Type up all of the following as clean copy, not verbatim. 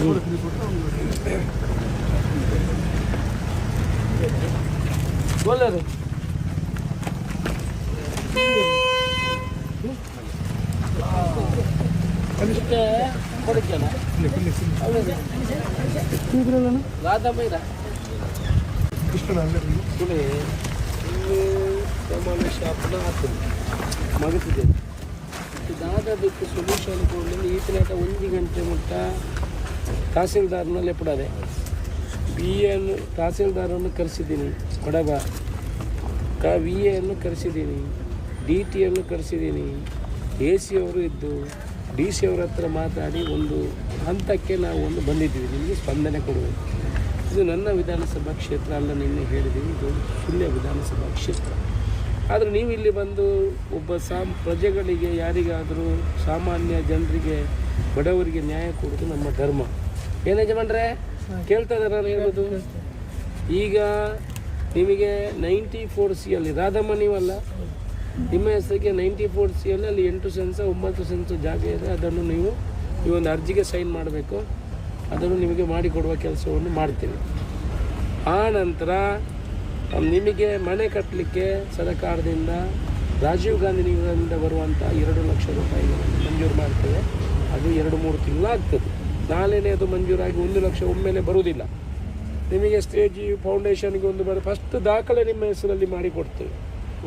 बोल రాధమ్మయ్య ఇప్పుడు ప్రమాణ షాప్లో అవుతుంది మగతిದೆ దాదాపు ಸೊಲ್ಯೂಷನ್ ಕೊಡಲಿ ಈ ತನಕ 1 ಗಂಟೆ ಮುಟ್ಟ ತಹಸೀಲ್ದಾರ್ನಲ್ಲಿ ಎಪ್ಪಡದೆ ಬಿ ಎನ್ನು ತಹಸೀಲ್ದಾರನ್ನು ಕರೆಸಿದ್ದೀನಿ ಕೊಡಬ ವಿ ಎನ್ನು ಕರೆಸಿದ್ದೀನಿ ಡಿ ಟಿಯನ್ನು ಕರೆಸಿದ್ದೀನಿ ಎ ಸಿ ಅವರು ಇದ್ದು ಡಿ ಸಿ ಅವರ ಹತ್ರ ಮಾತಾಡಿ ಒಂದು ಹಂತಕ್ಕೆ ನಾವು ಒಂದು ಬಂದಿದ್ದೀವಿ ನಿಮಗೆ ಸ್ಪಂದನೆ ಕೊಡಬೇಕು. ಇದು ನನ್ನ ವಿಧಾನಸಭಾ ಕ್ಷೇತ್ರ ಅಲ್ಲ, ನಿನ್ನೆ ಹೇಳಿದ್ದೀವಿ, ಇದು ಸುಳ್ಯ ವಿಧಾನಸಭಾ ಕ್ಷೇತ್ರ. ಆದರೆ ನೀವು ಇಲ್ಲಿ ಬಂದು ಒಬ್ಬ ಪ್ರಜೆಗಳಿಗೆ ಯಾರಿಗಾದರೂ ಸಾಮಾನ್ಯ ಜನರಿಗೆ ಬಡವರಿಗೆ ನ್ಯಾಯ ಕೊಡೋದು ನಮ್ಮ ಧರ್ಮ. ಏನು ಯಜಮಾನ್ರೆ ಕೇಳ್ತಾ ಇದ್ದಾರೆ ನಾನು ಹೇಳೋದು? ಈಗ ನಿಮಗೆ 94C ಅಲ್ಲಿ ರಾಧಮ್ಮ ನೀವಲ್ಲ, ನಿಮ್ಮ ಹೆಸರಿಗೆ 94C ಅಲ್ಲಿ 8 ಸೆನ್ಸ್ 9 ಸೆನ್ಸ್ ಜಾಗ ಇದೆ. ಅದನ್ನು ನೀವು ಈ ಒಂದು ಅರ್ಜಿಗೆ ಸೈನ್ ಮಾಡಬೇಕು. ಅದನ್ನು ನಿಮಗೆ ಮಾಡಿಕೊಡುವ ಕೆಲಸವನ್ನು ಮಾಡ್ತೀನಿ. ಆ ನಂತರ ನಿಮಗೆ ಮನೆ ಕಟ್ಟಲಿಕ್ಕೆ ಸರ್ಕಾರದಿಂದ ರಾಜೀವ್ ಗಾಂಧಿ ನಿಗಮದಿಂದ ಬರುವಂಥ 2 ಲಕ್ಷ ರೂಪಾಯಿಗಳನ್ನು ಮಂಜೂರು ಮಾಡ್ತೇವೆ. ಅದು 2-3 ತಿಂಗಳು ಆಗ್ತದೆ. ನಾಳೆನೇ ಅದು ಮಂಜೂರಾಗಿ 1 ಲಕ್ಷ ಒಮ್ಮೆಲೆ ಬರುವುದಿಲ್ಲ. ನಿಮಗೆ ಸ್ಟೇಜ್ ಫೌಂಡೇಶನ್ಗೆ ಒಂದು ಫಸ್ಟ್ ದಾಖಲೆ ನಿಮ್ಮ ಹೆಸರಲ್ಲಿ ಮಾಡಿಕೊಡ್ತೇವೆ.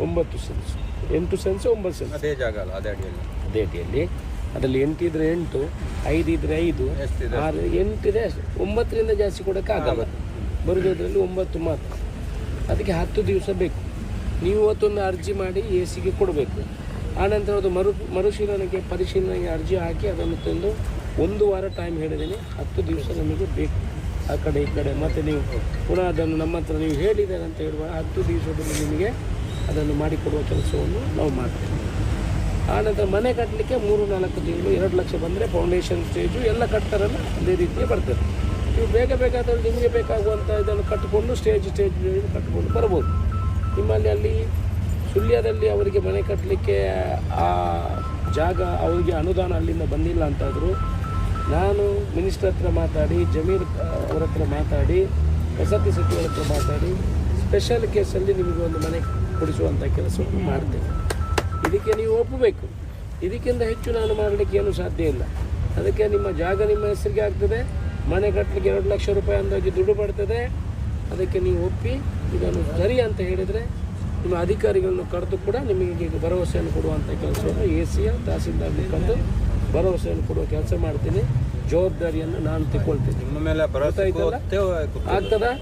9 ಸೆನ್ಸ್ 8 ಸೆನ್ಸ್ 9 ಸೆನ್ಸ್ ಅದೇ ಜಾಗ ಅಲ್ಲ, ಅದೇ ಅಡಿಯಲ್ಲಿ ಅದರಲ್ಲಿ 8 ಇದ್ರೆ 8, 5 ಇದ್ರೆ 5, 6 8 ಇದೆ. 9ರಿಂದ ಜಾಸ್ತಿ ಕೊಡೋಕ್ಕಾಗಲ್ಲ. ಬರುವುದರಲ್ಲಿ 9 ಮಾತ್ರ. ಅದಕ್ಕೆ 10 ದಿವಸ ಬೇಕು. ನೀವು ಇವತ್ತೊಂದು ಅರ್ಜಿ ಮಾಡಿ ಎ ಸಿಗೆ ಕೊಡಬೇಕು. ಆನಂತರ ಅದು ಪರಿಶೀಲನೆಗೆ ಅರ್ಜಿ ಹಾಕಿ ಅದನ್ನು ತಂದು 1 ವಾರ ಟೈಮ್ ಹೇಳಿದ್ದೀನಿ. 10 ದಿವಸ ನಮಗೆ ಬೇಕು. ಆ ಕಡೆ ಈ ಕಡೆ ಮತ್ತು ನೀವು ಪುನಃ ಅದನ್ನು ನಮ್ಮ ಹತ್ರ ನೀವು ಹೇಳಿದ್ದಾರೆ ಅಂತ ಹೇಳುವ 10 ದಿವಸದಲ್ಲಿ ನಿಮಗೆ ಅದನ್ನು ಮಾಡಿಕೊಡುವ ಕೆಲಸವನ್ನು ನಾವು ಮಾಡ್ತೇವೆ. ಆನಂತರ ಮನೆ ಕಟ್ಟಲಿಕ್ಕೆ 3-4 ತಿಂಗಳು 2 ಲಕ್ಷ ಬಂದರೆ ಫೌಂಡೇಶನ್ ಸ್ಟೇಜು ಎಲ್ಲ ಕಟ್ತಾರಲ್ಲ ಅದೇ ರೀತಿಯೇ ಬರ್ತದೆ. ನೀವು ಬೇಗ ಬೇಕಾದರೆ ನಿಮಗೆ ಬೇಕಾಗುವಂಥ ಇದನ್ನು ಕಟ್ಟಿಕೊಂಡು ಸ್ಟೇಜ್ ಕಟ್ಟಿಕೊಂಡು ಬರ್ಬೋದು. ನಿಮ್ಮಲ್ಲಿ ಅಲ್ಲಿ ಸುಳ್ಯದಲ್ಲಿ ಅವರಿಗೆ ಮನೆ ಕಟ್ಟಲಿಕ್ಕೆ ಆ ಜಾಗ ಅವರಿಗೆ ಅನುದಾನ ಅಲ್ಲಿಂದ ಬಂದಿಲ್ಲ ಅಂತಾದರೂ ನಾನು ಮಿನಿಸ್ಟರ್ ಹತ್ರ ಮಾತಾಡಿ, ಜಮೀರ್ ಅವರ ಹತ್ರ ಮಾತಾಡಿ, ವಸತಿ ಸಚಿವರ ಹತ್ರ ಮಾತಾಡಿ ಸ್ಪೆಷಲ್ ಕೇಸಲ್ಲಿ ನಿಮಗೆ ಒಂದು ಮನೆ ಕೊಡಿಸುವಂಥ ಕೆಲಸವನ್ನು ಮಾಡ್ತೇನೆ. ಇದಕ್ಕೆ ನೀವು ಒಪ್ಪಬೇಕು. ಇದಕ್ಕಿಂತ ಹೆಚ್ಚು ನಾನು ಮಾಡಲಿಕ್ಕೆ ಏನೂ ಸಾಧ್ಯ ಇಲ್ಲ. ಅದಕ್ಕೆ ನಿಮ್ಮ ಜಾಗ ನಿಮ್ಮ ಹೆಸರಿಗೆ ಆಗ್ತದೆ. ಮನೆ ಕಟ್ಟಲಿಕ್ಕೆ 2 ಲಕ್ಷ ರೂಪಾಯಿ ಅಂದಾಜು ದುಡ್ಡು ಬರ್ತದೆ. ಅದಕ್ಕೆ ನೀವು ಒಪ್ಪಿ ಇದನ್ನು ಸರಿ ಅಂತ ಹೇಳಿದರೆ ನಿಮ್ಮ ಅಧಿಕಾರಿಗಳನ್ನು ಕರೆದು ಕೂಡ ನಿಮಗೆ ಭರವಸೆಯನ್ನು ಕೊಡುವಂಥ ಕೆಲಸವನ್ನು ಎ.ಸಿ.ಯ ತಹಸೀಲ್ದಾರ್ ಮುಖಂದು ಭರವಸೆಯನ್ನು ಕೊಡುವ ಕೆಲಸ ಮಾಡ್ತೀನಿ. ಜವಾಬ್ದಾರಿಯನ್ನು ನಾನು ತಗೊಳ್ತೀನಿ. ನಿಮ್ಮ ಮೇಲೆ ಭರವಸೆ ಆಗ್ತದಾ?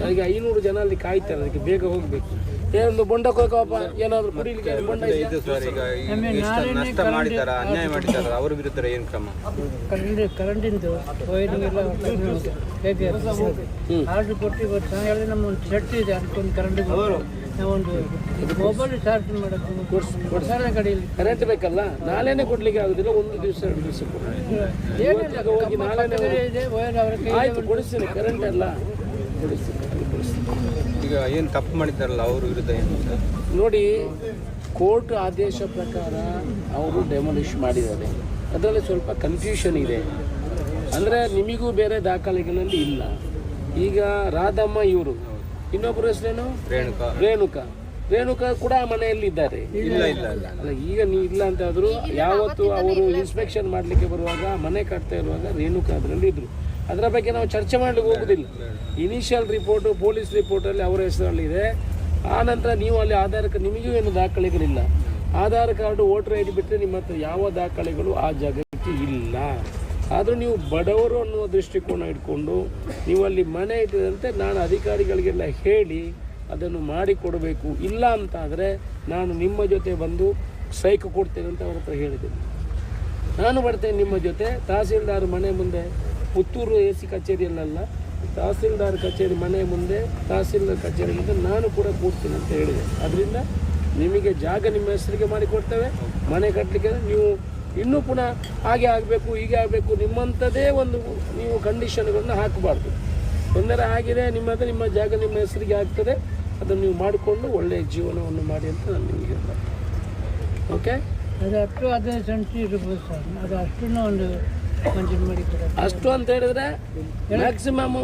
ನನಗೆ 500 ಜನ ಅಲ್ಲಿ ಕಾಯ್ತಾರೆ. ಅದಕ್ಕೆ ಬೇಗ ಹೋಗಬೇಕು. ಏನೊಂದು ಬೊಂಡಕ್ಕೆ ಹೋಗಪ್ಪ, ಏನಾದರೂ ಕುಡಿಲಿಕ್ಕೆ ಬೊಂಡ ಇದು ಸರ್. ಈಗ ನಷ್ಟ ಮಾಡಿದಾರ, ಅನ್ಯಾಯ ಮಾಡಿದಾರ, ಅವ್ರ ವಿರುದ್ಧ ಏನು ಕ್ರಮ? ಕರೆಂಟಿಂದು ವೈರಿಂಗ್ ಆರ್ಡ್ರ್ ಕೊಟ್ಟು ಇವತ್ತು ಹೇಳಿದ್ರೆ ನಮ್ಮ ಒಂದು ಶೆಟ್ ಇದೆ, ಅದಕ್ಕೊಂದು ಕರೆಂಟ್ ನಾವೊಂದು ಮೊಬೈಲ್ ಚಾರ್ಜ್ ಮಾಡೋದು ಕಡೆಯಲ್ಲಿ ಕರೆಂಟ್ ಬೇಕಲ್ಲ. ನಾಳೆನೇ ಕೊಡ್ಲಿಕ್ಕೆ ಆಗುದಿಲ್ಲ, 1 ದಿವಸ 2 ದಿವಸ ಹೋಗಿ ನಾಳೆನೇ ಆಯ್ತು ಕೊಡಿಸ್ತೀನಿ. ಕರೆಂಟ್ ಎಲ್ಲ ಕೊಡಿಸ್ತೀನಿ. ಈಗ ಏನು ತಪ್ಪು ಮಾಡಿದ್ದಾರಲ್ಲ ಅವ್ರ ವಿರುದ್ಧ ಏನು ನೋಡಿ, ಕೋರ್ಟ್ ಆದೇಶ ಪ್ರಕಾರ ಅವರು ಡೆಮಾಲಿಷ್ ಮಾಡಿದ್ದಾರೆ. ಅದರಲ್ಲಿ ಸ್ವಲ್ಪ ಕನ್ಫ್ಯೂಷನ್ ಇದೆ. ಅಂದರೆ ನಿಮಗೂ ಬೇರೆ ದಾಖಲೆಗಳಲ್ಲಿ ಇಲ್ಲ. ಈಗ ರಾಧಮ್ಮ ಇವರು, ಇನ್ನೊಬ್ಬರು ಹೆಸರೇನು ರೇಣುಕಾ ಕೂಡ ಮನೆಯಲ್ಲಿದ್ದಾರೆ. ಅಲ್ಲ, ಈಗ ನೀವು ಇಲ್ಲ ಅಂತಾದರೂ ಯಾವತ್ತು ಅವರು ಇನ್ಸ್ಪೆಕ್ಷನ್ ಮಾಡಲಿಕ್ಕೆ ಬರುವಾಗ ಮನೆ ಕಟ್ತಾ ಇರುವಾಗ ರೇಣುಕಾ ಅದರಲ್ಲಿ ಇದ್ದರು. ಅದರ ಬಗ್ಗೆ ನಾವು ಚರ್ಚೆ ಮಾಡಲಿಕ್ಕೆ ಹೋಗೋದಿಲ್ಲ. ಇನಿಷಿಯಲ್ ರಿಪೋರ್ಟು ಪೊಲೀಸ್ ರಿಪೋರ್ಟಲ್ಲಿ ಅವರ ಹೆಸರಲ್ಲಿದೆ. ಆನಂತರ ನೀವು ಅಲ್ಲಿ ನಿಮಗೂ ಏನು ದಾಖಲೆಗಳಿಲ್ಲ. Aadhaar card, voter I D ಬಿಟ್ಟರೆ ನಿಮ್ಮ ಹತ್ರ ಯಾವ ದಾಖಲೆಗಳು ಆ ಜಾಗಕ್ಕೆ ಇಲ್ಲ. ಆದರೂ ನೀವು ಬಡವರು ಅನ್ನುವ ದೃಷ್ಟಿಕೋನ ಇಟ್ಕೊಂಡು ನೀವು ಅಲ್ಲಿ ಮನೆ ಇಟ್ಟಿದಂತೆ ನಾನು ಅಧಿಕಾರಿಗಳಿಗೆಲ್ಲ ಹೇಳಿ ಅದನ್ನು ಮಾಡಿಕೊಡಬೇಕು. ಇಲ್ಲ ಅಂತಾದರೆ ನಾನು ನಿಮ್ಮ ಜೊತೆ ಬಂದು ಸೈಕ್ ಕೊಡ್ತೇನೆ ಅಂತ ಅವ್ರ ಹತ್ರ ಹೇಳಿದ್ದೇನೆ. ನಾನು ಬರ್ತೇನೆ ನಿಮ್ಮ ಜೊತೆ. ತಹಸೀಲ್ದಾರ್ ಮನೆ ಮುಂದೆ, ಪುತ್ತೂರು ಎ ಸಿ ಕಚೇರಿಯಲ್ಲ, ತಹಸೀಲ್ದಾರ್ ಕಚೇರಿ ಮನೆ ಮುಂದೆ, ತಹಸೀಲ್ದಾರ್ ಕಚೇರಿ ಮುಂದೆ ನಾನು ಕೂಡ ಕೂಡ್ತೀನಿ ಅಂತ ಹೇಳಿದೆ. ಅದರಿಂದ ನಿಮಗೆ ಜಾಗ ನಿಮ್ಮ ಹೆಸರಿಗೆ ಮಾಡಿಕೊಡ್ತೇವೆ. ಮನೆ ಕಟ್ಟಲಿಕ್ಕೆ ನೀವು ಇನ್ನೂ ಪುನಃ ಹಾಗೆ ಆಗಬೇಕು, ಹೀಗೆ ಆಗಬೇಕು, ನಿಮ್ಮಂಥದ್ದೇ ಒಂದು ನೀವು ಕಂಡೀಷನ್ಗಳನ್ನು ಹಾಕಬಾರ್ದು. ತೊಂದರೆ ಆಗಿದೆ, ನಿಮ್ಮ ಜಾಗ ನಿಮ್ಮ ಹೆಸರಿಗೆ ಆಗ್ತದೆ, ಅದನ್ನು ನೀವು ಮಾಡಿಕೊಂಡು ಒಳ್ಳೆಯ ಜೀವನವನ್ನು ಮಾಡಿ ಅಂತ ನಾನು ನಿಮಗೆ ಹೇಳ್ತೇನೆ. ಓಕೆ, ಅದು ಅಷ್ಟು 15 ಸೆಂಟ್ಸ್ ಇರ್ಬೋದು ಸರ್. ಅದು ಅಷ್ಟನ್ನು ಒಂದು ಮಂಜೂರು ಮಾಡಿ ಕೊಡೋದು. ಅಷ್ಟು ಅಂತ ಹೇಳಿದ್ರೆ ಮ್ಯಾಕ್ಸಿಮಮ್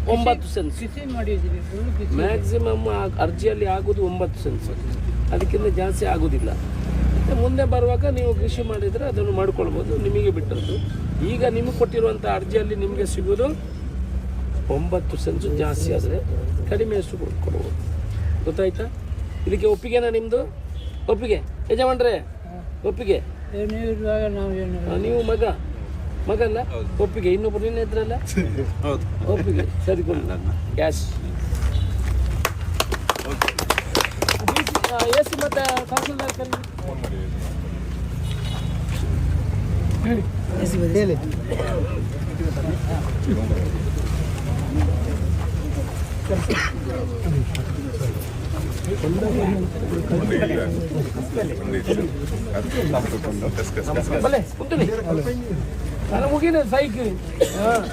9 ಸೆನ್ಸ್ ಕಿಸಿ ಮಾಡಿದ್ದೀರಿ ಫುಲ್ ಕಿಸಿ. ಮ್ಯಾಕ್ಸಿಮಮ್ ಅರ್ಜಿಯಲ್ಲಿ ಆಗೋದು 9 ಸೆನ್ಸ್, ಅದಕ್ಕಿಂತ ಜಾಸ್ತಿ ಆಗೋದಿಲ್ಲ. ಮತ್ತು ಮುಂದೆ ಬರುವಾಗ ನೀವು ಕೃಷಿ ಮಾಡಿದರೆ ಅದನ್ನು ಮಾಡ್ಕೊಳ್ಬೋದು, ನಿಮಗೆ ಬಿಟ್ಟದ್ದು. ಈಗ ನಿಮಗೆ ಕೊಟ್ಟಿರುವಂಥ ಅರ್ಜಿಯಲ್ಲಿ ನಿಮಗೆ ಸಿಗೋದು 9 ಸೆನ್ಸು, ಜಾಸ್ತಿ ಆದರೆ ಕಡಿಮೆ ಅಷ್ಟು ಕೊಡ್ಬೋದು. ಗೊತ್ತಾಯ್ತಾ? ಇದಕ್ಕೆ ಒಪ್ಪಿಗೆನಾ ನಿಮ್ಮದು? ಒಪ್ಪಿಗೆ ಯಜಮಾನ್ರೆ, ಒಪ್ಪಿಗೆ? ನೀವು ಇರುವಾಗ ನಾವು ಏನು ನೀವು ಮಗ ಅಲ್ಲ, ಒಪ್ಪಿಗೆ. ಇನ್ನೊಬ್ರು ನಿನ್ನ ಇದ್ರಲ್ಲ, ಒಪ್ಪಿಗೆ. ಸರಿ ಕೊಡಿ ಕ್ಯಾಶ್. ಎ ಸಿ ಮತ್ತು ತಹಸೀಲ್ದಾರ್ ಹೇಳಿ. ಬಲೆ ಕುಂತೀನಿ ನಾನು ಮುಗಿನ ಸೈಕ್. ಹಾಂ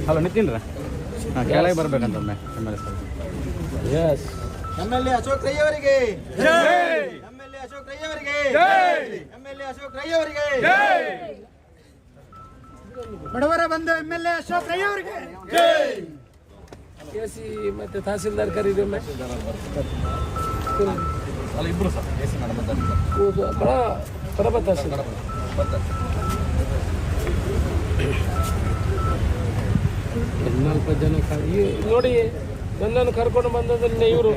ಹಲೋ ನಿತಿನ್ರ, ಕೆಳಗೆ ಬರ್ಬೇಕಂತೊಮ್ಮೆ. ಎಸ್. MLA ಅಶೋಕ್ ರೈ ಅವರಿಗೆ MLA ಅಶೋಕ್ ರೈ ಅವರಿಗೆ MLA ಅಶೋಕ್ ರೈ ಅವರಿಗೆ ಬಡವರ ಬಂದ MLA ಅಶೋಕ್ ರೈ ಅವರಿಗೆ ಎ ಸಿ ಮತ್ತು ತಹಸೀಲ್ದಾರ್ ಕರೀರಿ ಒಮ್ಮೆ. ಇಬ್ಬರು ಸರ್ ಎ ಸಿ ಕಡಬ ತಹಸೀಲ್ದಾರ್. ನಾಲ್ಕು ಜನ ನೋಡಿ, ನನ್ನನ್ನು ಕರ್ಕೊಂಡು ಬಂದದನ್ನೇ ಇವರು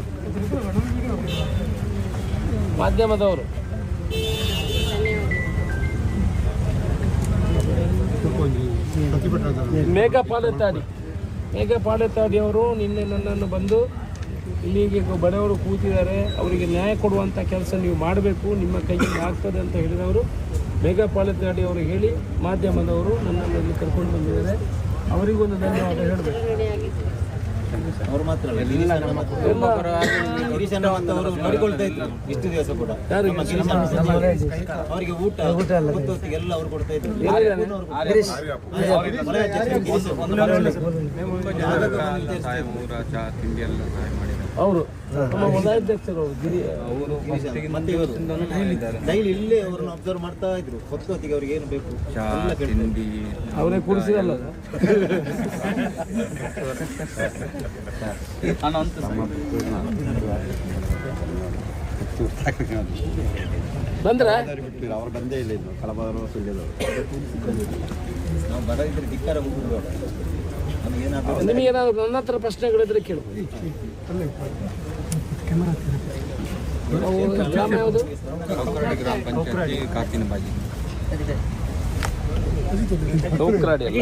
ಮಾಧ್ಯಮದವರು. ಮೇಘ ಪಾಲೆತ್ತಾಡಿ ಅವರು ನಿನ್ನೆ ನನ್ನನ್ನು ಬಂದು ಇಲ್ಲಿಗೆ ಬಡವರು ಕೂತಿದ್ದಾರೆ, ಅವರಿಗೆ ನ್ಯಾಯ ಕೊಡುವಂಥ ಕೆಲಸ ನೀವು ಮಾಡಬೇಕು, ನಿಮ್ಮ ಕೈಯಿಂದ ಆಗ್ತದೆ ಅಂತ ಹೇಳಿದವರು ಮೇಘ ಪಾಲೆತ್ತಾಡಿ ಅವರು ಹೇಳಿ ಮಾಧ್ಯಮದವರು ನನ್ನನ್ನು ಇಲ್ಲಿ ಕರ್ಕೊಂಡು ಬಂದಿದ್ದಾರೆ. ಅವರಿಗೊಂದು ಧನ್ಯವಾದ ಹೇಳಬೇಕು. ಅವರು ಮಾತ್ರ ನೋಡಿಕೊಳ್ತಾ ಇದ್ರು ಇಷ್ಟು ದಿವಸ ಕೂಡ. ಅವರಿಗೆ ಊಟ ಎಲ್ಲ ಅವರು ಕೊಡ್ತಾ ಇದ್ರು. ಅವರು ನಮ್ಮ ವಲಯಾಧ್ಯಕ್ಷರು ಮತ್ತೆ ಇವರು ಡೈಲಿ ಇಲ್ಲೇ ಅವರನ್ನು ಅಬ್ಸರ್ವ್ ಮಾಡ್ತಾ ಇದ್ರು. ಹೊತ್ತಿಗೆ ಅವ್ರಿಗೆ ಏನು ಬೇಕು ಅವರೇ ಕೂಡಿಸಿದಲ್ಲ. ಬಂದ್ರ ಅವ್ರು ಬಂದೇ ಇಲ್ಲ. ಇನ್ನು ಕಲಬಾರು ಸುಳ್ಳಿದವರು ನಾವು ಬರ ಇದ್ರೆ ಧಿಕ್ಕಾರ ಹೋಗುದು. ನಿಮಗೇನಾದ್ರು ನನ್ನ ಹತ್ರ ಪ್ರಶ್ನೆಗಳಿದ್ರೆ ಕೇಳ್ಬೋದು. ಗ್ರಾಮ ಯಾವುದು? ಗ್ರಾಮ ಪಂಚಾಯತಿ ಕಾಕಿನ ಬಾಜಿ. ಚೌಕ್ರಾಡಿ ಅಲ್ಲ,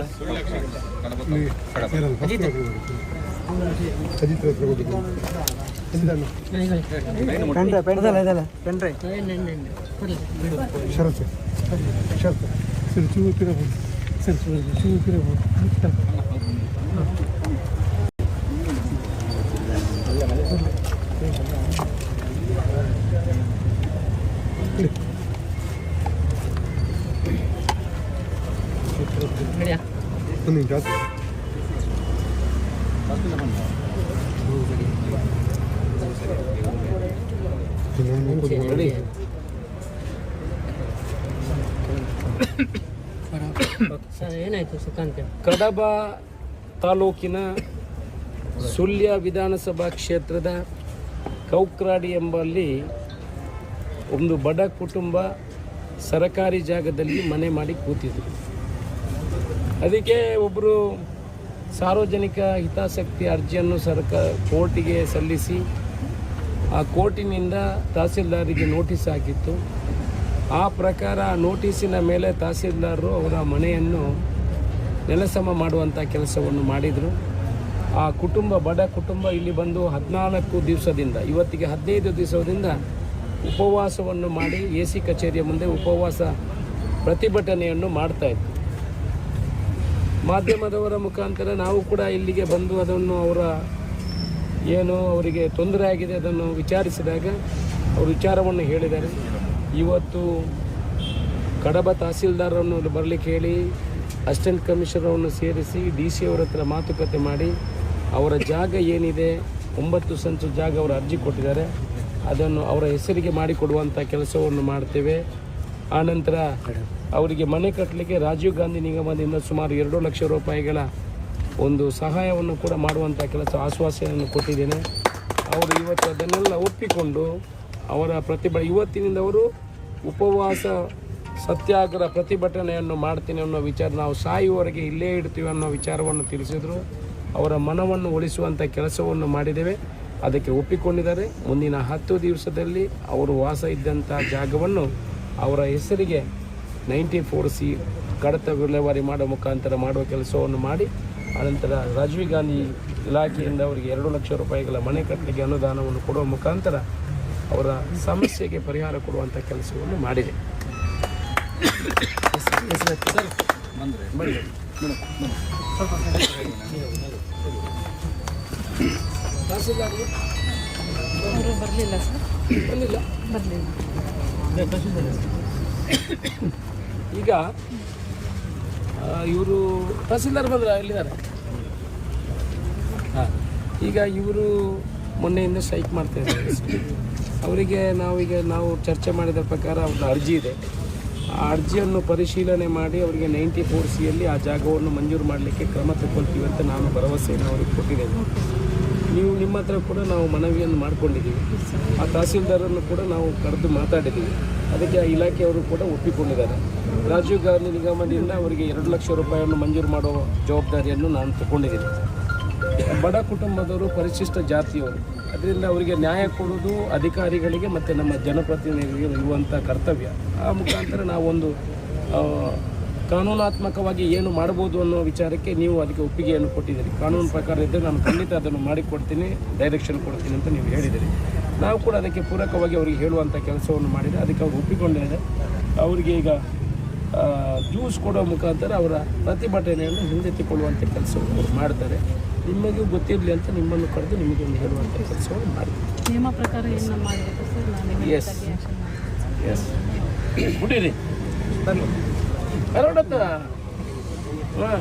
ಕಡಬ ತಾಲೂಕಿನ ಸುಳ್ಯ ವಿಧಾನಸಭಾ ಕ್ಷೇತ್ರದ ಕೌಕ್ರಾಡಿ ಎಂಬಲ್ಲಿ ಒಂದು ಬಡ ಕುಟುಂಬ ಸರಕಾರಿ ಜಾಗದಲ್ಲಿ ಮನೆ ಮಾಡಿ ಕೂತಿದ್ರು. ಅದಕ್ಕೆ ಒಬ್ಬರು ಸಾರ್ವಜನಿಕ ಹಿತಾಸಕ್ತಿ ಅರ್ಜಿಯನ್ನು ಕೋರ್ಟಿಗೆ ಸಲ್ಲಿಸಿ ಆ ಕೋರ್ಟಿನಿಂದ ತಹಸೀಲ್ದಾರಿಗೆ ನೋಟಿಸ್ ಹಾಕಿತ್ತು. ಆ ಪ್ರಕಾರ ನೋಟಿಸಿನ ಮೇಲೆ ತಹಸೀಲ್ದಾರರು ಅವರ ಮನೆಯನ್ನು ನೆಲಸಮ ಮಾಡುವಂಥ ಕೆಲಸವನ್ನು ಮಾಡಿದರು. ಆ ಕುಟುಂಬ, ಬಡ ಕುಟುಂಬ ಇಲ್ಲಿ ಬಂದು 14 ದಿವಸದಿಂದ, ಇವತ್ತಿಗೆ 15 ದಿವಸದಿಂದ ಉಪವಾಸವನ್ನು ಮಾಡಿ ಎ ಸಿ ಕಚೇರಿಯ ಮುಂದೆ ಉಪವಾಸ ಪ್ರತಿಭಟನೆಯನ್ನು ಮಾಡ್ತಾಯಿತ್ತು. ಮಾಧ್ಯಮದವರ ಮುಖಾಂತರ ನಾವು ಕೂಡ ಇಲ್ಲಿಗೆ ಬಂದು ಅದನ್ನು ಏನು ಅವರಿಗೆ ತೊಂದರೆ ಆಗಿದೆ ಅದನ್ನು ವಿಚಾರಿಸಿದಾಗ ಅವರು ವಿಚಾರವನ್ನು ಹೇಳಿದ್ದಾರೆ. ಇವತ್ತು ಕಡಬ ತಹಸೀಲ್ದಾರರನ್ನು ಬರಲಿಕ್ಕೆ ಹೇಳಿ ಅಸಿಸ್ಟೆಂಟ್ ಕಮಿಷನರನ್ನು ಸೇರಿಸಿ DC ಅವರ ಹತ್ರ ಮಾತುಕತೆ ಮಾಡಿ ಅವರ ಜಾಗ ಏನಿದೆ 9 ಸೆನ್ಸ್ ಜಾಗ ಅವರು ಅರ್ಜಿ ಕೊಟ್ಟಿದ್ದಾರೆ. ಅದನ್ನು ಅವರ ಹೆಸರಿಗೆ ಮಾಡಿಕೊಡುವಂಥ ಕೆಲಸವನ್ನು ಮಾಡ್ತೇವೆ. ಆನಂತರ ಅವರಿಗೆ ಮನೆ ಕಟ್ಟಲಿಕ್ಕೆ ರಾಜೀವ್ ಗಾಂಧಿ ನಿಗಮದಿಂದ ಸುಮಾರು 2 ಲಕ್ಷ ರೂಪಾಯಿಗಳ ಒಂದು ಸಹಾಯವನ್ನು ಕೂಡ ಮಾಡುವಂಥ ಕೆಲಸ ಆಶ್ವಾಸನೆಯನ್ನು ಕೊಟ್ಟಿದ್ದೇನೆ. ಅವರು ಇವತ್ತು ಅದನ್ನೆಲ್ಲ ಒಪ್ಪಿಕೊಂಡು ಅವರ ಇವತ್ತಿನಿಂದ ಅವರು ಉಪವಾಸ ಸತ್ಯಾಗ್ರಹ ಪ್ರತಿಭಟನೆಯನ್ನು ಮಾಡ್ತೀನಿ ಅನ್ನೋ ವಿಚಾರ, ನಾವು ಸಾಯುವವರೆಗೆ ಇಲ್ಲೇ ಇಡ್ತೀವಿ ಅನ್ನೋ ವಿಚಾರವನ್ನು ತಿಳಿಸಿದರು. ಅವರ ಮನವನ್ನು ಉಳಿಸುವಂಥ ಕೆಲಸವನ್ನು ಮಾಡಿದ್ದೇವೆ. ಅದಕ್ಕೆ ಒಪ್ಪಿಕೊಂಡಿದ್ದಾರೆ. ಮುಂದಿನ 10 ದಿವಸದಲ್ಲಿ ಅವರು ವಾಸ ಇದ್ದಂಥ ಜಾಗವನ್ನು ಅವರ ಹೆಸರಿಗೆ 94C ಕಡತ ವಿಲೇವಾರಿ ಮಾಡೋ ಮುಖಾಂತರ ಮಾಡುವ ಕೆಲಸವನ್ನು ಮಾಡಿ, ಅನಂತರ ರಾಜೀವ್ ಗಾಂಧಿ ಇಲಾಖೆಯಿಂದ ಅವರಿಗೆ 2 ಲಕ್ಷ ರೂಪಾಯಿಗಳ ಮನೆ ಕಟ್ಟಲಿಕ್ಕೆ ಅನುದಾನವನ್ನು ಕೊಡುವ ಮುಖಾಂತರ ಅವರ ಸಮಸ್ಯೆಗೆ ಪರಿಹಾರ ಕೊಡುವಂಥ ಕೆಲಸವನ್ನು ಮಾಡಿದೆ. ಅವರು ಬರಲಿಲ್ಲ ಸರ್, ಬಂದಿಲ್ಲ. ಈಗ ಇವರು ತಹಸೀಲ್ದಾರ್ ಬಂದ್ರ ಎಲ್ಲಿದ್ದಾರೆ? ಹಾಂ, ಈಗ ಇವರು ಮೊನ್ನೆಯಿಂದ ಸ್ಟ್ರೈಕ್ ಮಾಡ್ತಾ ಇದ್ದಾರೆ. ಅವರಿಗೆ ನಾವು ಚರ್ಚೆ ಮಾಡಿದ ಪ್ರಕಾರ ಅವ್ರದ್ದು ಅರ್ಜಿ ಇದೆ. ಆ ಅರ್ಜಿಯನ್ನು ಪರಿಶೀಲನೆ ಮಾಡಿ ಅವರಿಗೆ 94Cಯಲ್ಲಿ ಆ ಜಾಗವನ್ನು ಮಂಜೂರು ಮಾಡಲಿಕ್ಕೆ ಕ್ರಮ ತಗೊಳ್ತೀವಿ ಅಂತ ನಾನು ಭರವಸೆಯನ್ನು ಅವರಿಗೆ ಕೊಟ್ಟಿದ್ದೇನೆ. ನೀವು ನಿಮ್ಮ ಹತ್ರ ಕೂಡ ನಾವು ಮನವಿಯನ್ನು ಮಾಡಿಕೊಂಡಿದ್ದೀವಿ. ಆ ತಹಸೀಲ್ದಾರನ್ನು ಕೂಡ ನಾವು ಕರೆದು ಮಾತಾಡಿದ್ದೀವಿ. ಅದಕ್ಕೆ ಆ ಇಲಾಖೆಯವರು ಕೂಡ ಒಪ್ಪಿಕೊಂಡಿದ್ದಾರೆ. ರಾಜೀವ್ ಗಾಂಧಿ ನಿಗಮದಿಂದ ಅವರಿಗೆ 2 ಲಕ್ಷ ರೂಪಾಯಿಯನ್ನು ಮಂಜೂರು ಮಾಡುವ ಜವಾಬ್ದಾರಿಯನ್ನು ನಾನು ತಗೊಂಡಿದ್ದೀನಿ. ಬಡ ಕುಟುಂಬದವರು, ಪರಿಶಿಷ್ಟ ಜಾತಿಯವರು, ಅದರಿಂದ ಅವರಿಗೆ ನ್ಯಾಯ ಕೊಡುವುದು ಅಧಿಕಾರಿಗಳಿಗೆ ಮತ್ತು ನಮ್ಮ ಜನಪ್ರತಿನಿಧಿಗಳಿಗೆ ಇರುವಂಥ ಕರ್ತವ್ಯ. ಆ ಮುಖಾಂತರ ನಾವೊಂದು ಕಾನೂನಾತ್ಮಕವಾಗಿ ಏನು ಮಾಡ್ಬೋದು ಅನ್ನೋ ವಿಚಾರಕ್ಕೆ ನೀವು ಅದಕ್ಕೆ ಒಪ್ಪಿಗೆಯನ್ನು ಕೊಟ್ಟಿದ್ದೀರಿ. ಕಾನೂನು ಪ್ರಕಾರ ಇದ್ದರೆ ನಾನು ಖಂಡಿತ ಅದನ್ನು ಮಾಡಿಕೊಡ್ತೀನಿ, ಡೈರೆಕ್ಷನ್ ಕೊಡ್ತೀನಿ ಅಂತ ನೀವು ಹೇಳಿದ್ದೀರಿ. ನಾವು ಕೂಡ ಅದಕ್ಕೆ ಪೂರಕವಾಗಿ ಅವರಿಗೆ ಹೇಳುವಂಥ ಕೆಲಸವನ್ನು ಮಾಡಿದರೆ ಅದಕ್ಕೆ ಅವ್ರು ಒಪ್ಪಿಕೊಂಡಿದ್ದಾರೆ. ಅವರಿಗೆ ಈಗ ಜ್ಯೂಸ್ ಕೊಡೋ ಮುಖಾಂತರ ಅವರ ಪ್ರತಿಭಟನೆಯನ್ನು ಹಿಂದೆತ್ತಿಕೊಳ್ಳುವಂಥ ಕೆಲಸವನ್ನು ಅವರು ಮಾಡ್ತಾರೆ. ನಿಮಗೂ ಗೊತ್ತಿರಲಿ ಅಂತ ನಿಮ್ಮನ್ನು ಕರೆದು ನಿಮಗೆ ಒಂದು ಹೇಳುವಂಥ ಕೆಲಸವನ್ನು ಮಾಡ್ತೀವಿ. ನಿಯಮ ಪ್ರಕಾರ ಏನು ಮಾಡಬೇಕು ಸರ್? ನಾನು ಎಸ್ ಬಿಡಿರಿ, ಬರೋಡತ್ತ ಹಾಂ